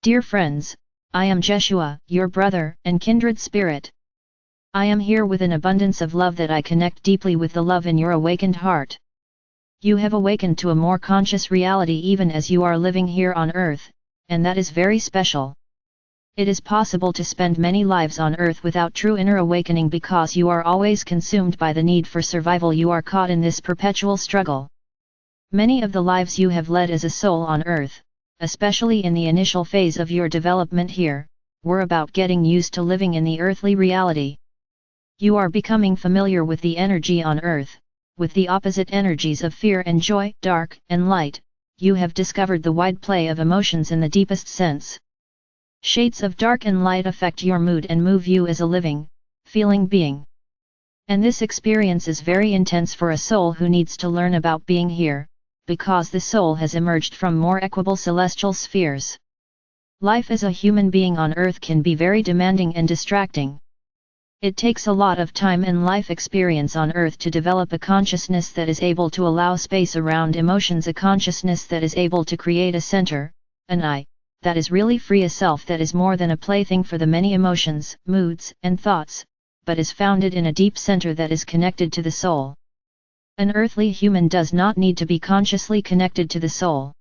Dear friends, I am Jeshua, your brother and kindred spirit. I am here with an abundance of love that I connect deeply with the love in your awakened heart. You have awakened to a more conscious reality even as you are living here on earth, and that is very special. It is possible to spend many lives on earth without true inner awakening because you are always consumed by the need for survival. You are caught in this perpetual struggle. Many of the lives you have led as a soul on earth, especially in the initial phase of your development here, were about getting used to living in the earthly reality. You are becoming familiar with the energy on earth, with the opposite energies of fear and joy, dark and light. You have discovered the wide play of emotions in the deepest sense. Shades of dark and light affect your mood and move you as a living, feeling being. And this experience is very intense for a soul who needs to learn about being here, because the soul has emerged from more equable celestial spheres. Life as a human being on earth can be very demanding and distracting. It takes a lot of time and life experience on earth to develop a consciousness that is able to allow space around emotions, a consciousness that is able to create a center, an I, that is really free, a self that is more than a plaything for the many emotions, moods, and thoughts, but is founded in a deep center that is connected to the soul. An earthly human does not need to be consciously connected to the soul.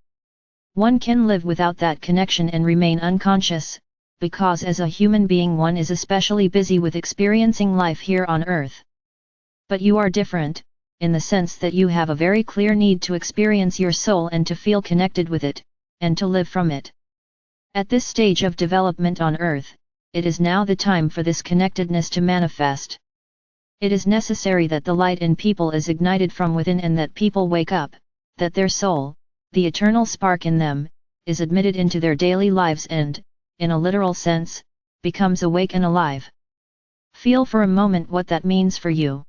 One can live without that connection and remain unconscious, because as a human being one is especially busy with experiencing life here on earth. But you are different, in the sense that you have a very clear need to experience your soul and to feel connected with it, and to live from it. At this stage of development on earth, it is now the time for this connectedness to manifest. It is necessary that the light in people is ignited from within and that people wake up, that their soul, the eternal spark in them, is admitted into their daily lives and, in a literal sense, becomes awake and alive. Feel for a moment what that means for you.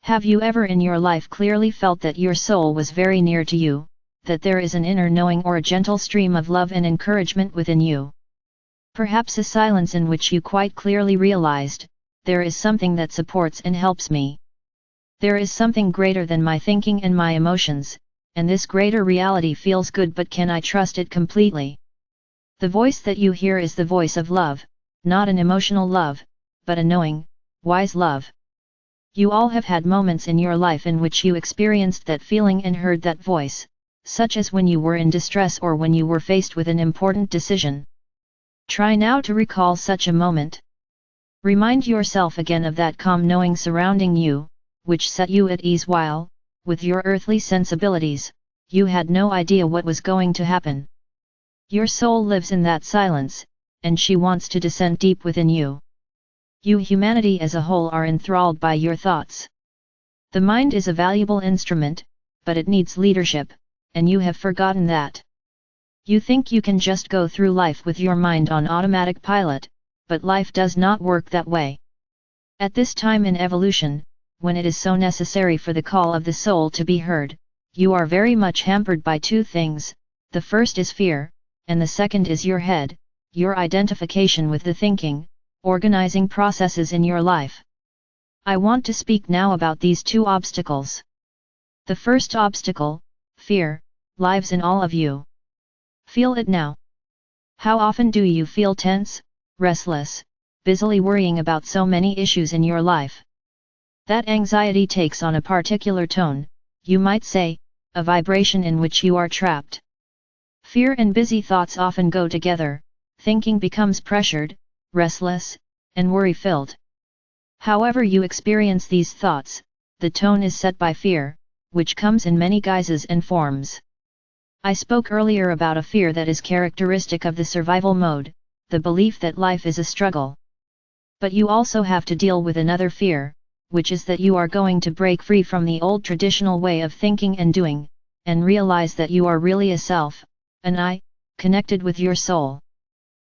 Have you ever in your life clearly felt that your soul was very near to you, that there is an inner knowing or a gentle stream of love and encouragement within you? Perhaps a silence in which you quite clearly realized, there is something that supports and helps me. There is something greater than my thinking and my emotions, and this greater reality feels good, but can I trust it completely? The voice that you hear is the voice of love, not an emotional love, but a knowing, wise love. You all have had moments in your life in which you experienced that feeling and heard that voice, such as when you were in distress or when you were faced with an important decision. Try now to recall such a moment. Remind yourself again of that calm knowing surrounding you, which set you at ease while, with your earthly sensibilities, you had no idea what was going to happen. Your soul lives in that silence, and she wants to descend deep within you. You, humanity as a whole, are enthralled by your thoughts. The mind is a valuable instrument, but it needs leadership, and you have forgotten that. You think you can just go through life with your mind on automatic pilot, but life does not work that way. At this time in evolution, when it is so necessary for the call of the soul to be heard, you are very much hampered by two things. The first is fear, and the second is your head, your identification with the thinking, organizing processes in your life. I want to speak now about these two obstacles. The first obstacle, fear, lives in all of you. Feel it now. How often do you feel tense, restless, busily worrying about so many issues in your life? That anxiety takes on a particular tone, you might say, a vibration in which you are trapped. Fear and busy thoughts often go together, thinking becomes pressured, restless, and worry-filled. However you experience these thoughts, the tone is set by fear, which comes in many guises and forms. I spoke earlier about a fear that is characteristic of the survival mode, the belief that life is a struggle. But you also have to deal with another fear, which is that you are going to break free from the old traditional way of thinking and doing, and realize that you are really a self, an I, connected with your soul.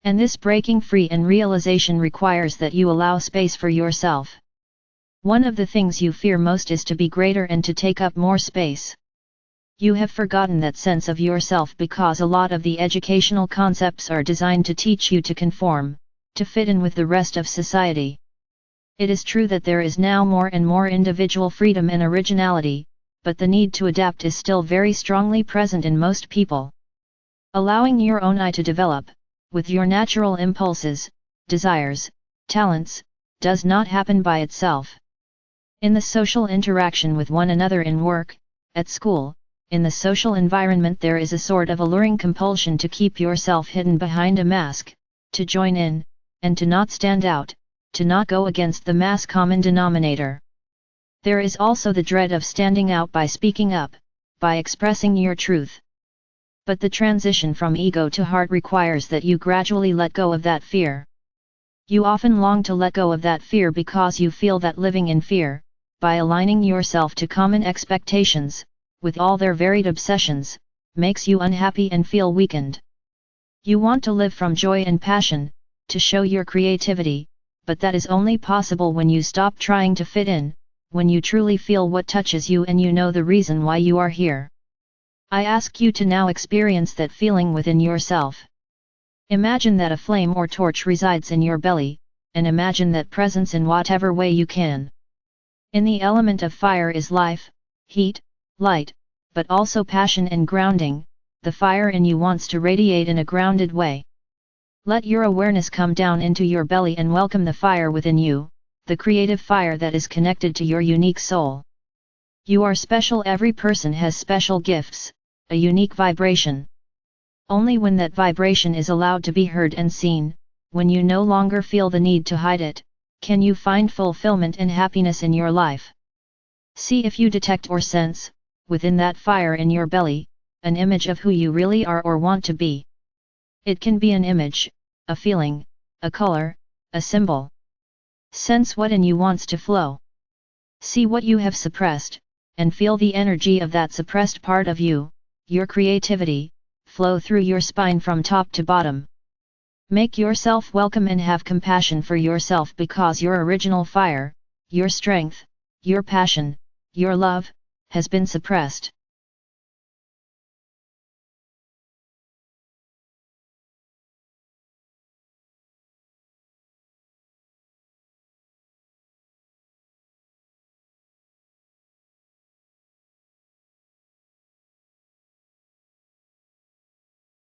And this breaking free and realization requires that you allow space for yourself. One of the things you fear most is to be greater and to take up more space. You have forgotten that sense of yourself because a lot of the educational concepts are designed to teach you to conform, to fit in with the rest of society. It is true that there is now more and more individual freedom and originality, but the need to adapt is still very strongly present in most people. Allowing your own I to develop, with your natural impulses, desires, talents, does not happen by itself. In the social interaction with one another in work, at school, in the social environment there is a sort of alluring compulsion to keep yourself hidden behind a mask, to join in, and to not stand out, to not go against the mass common denominator. There is also the dread of standing out by speaking up, by expressing your truth. But the transition from ego to heart requires that you gradually let go of that fear. You often long to let go of that fear because you feel that living in fear, by aligning yourself to common expectations, with all their varied obsessions, makes you unhappy and feel weakened. You want to live from joy and passion, to show your creativity, but that is only possible when you stop trying to fit in, when you truly feel what touches you and you know the reason why you are here. I ask you to now experience that feeling within yourself. Imagine that a flame or torch resides in your belly, and imagine that presence in whatever way you can. In the element of fire is life, heat, light, but also passion and grounding. The fire in you wants to radiate in a grounded way. Let your awareness come down into your belly and welcome the fire within you, the creative fire that is connected to your unique soul. You are special. Every person has special gifts, a unique vibration. Only when that vibration is allowed to be heard and seen, when you no longer feel the need to hide it, can you find fulfillment and happiness in your life. See if you detect or sense, within that fire in your belly, an image of who you really are or want to be. It can be an image, a feeling, a color, a symbol. Sense what in you wants to flow. See what you have suppressed, and feel the energy of that suppressed part of you, your creativity, flow through your spine from top to bottom. Make yourself welcome and have compassion for yourself because your original fire, your strength, your passion, your love, has been suppressed.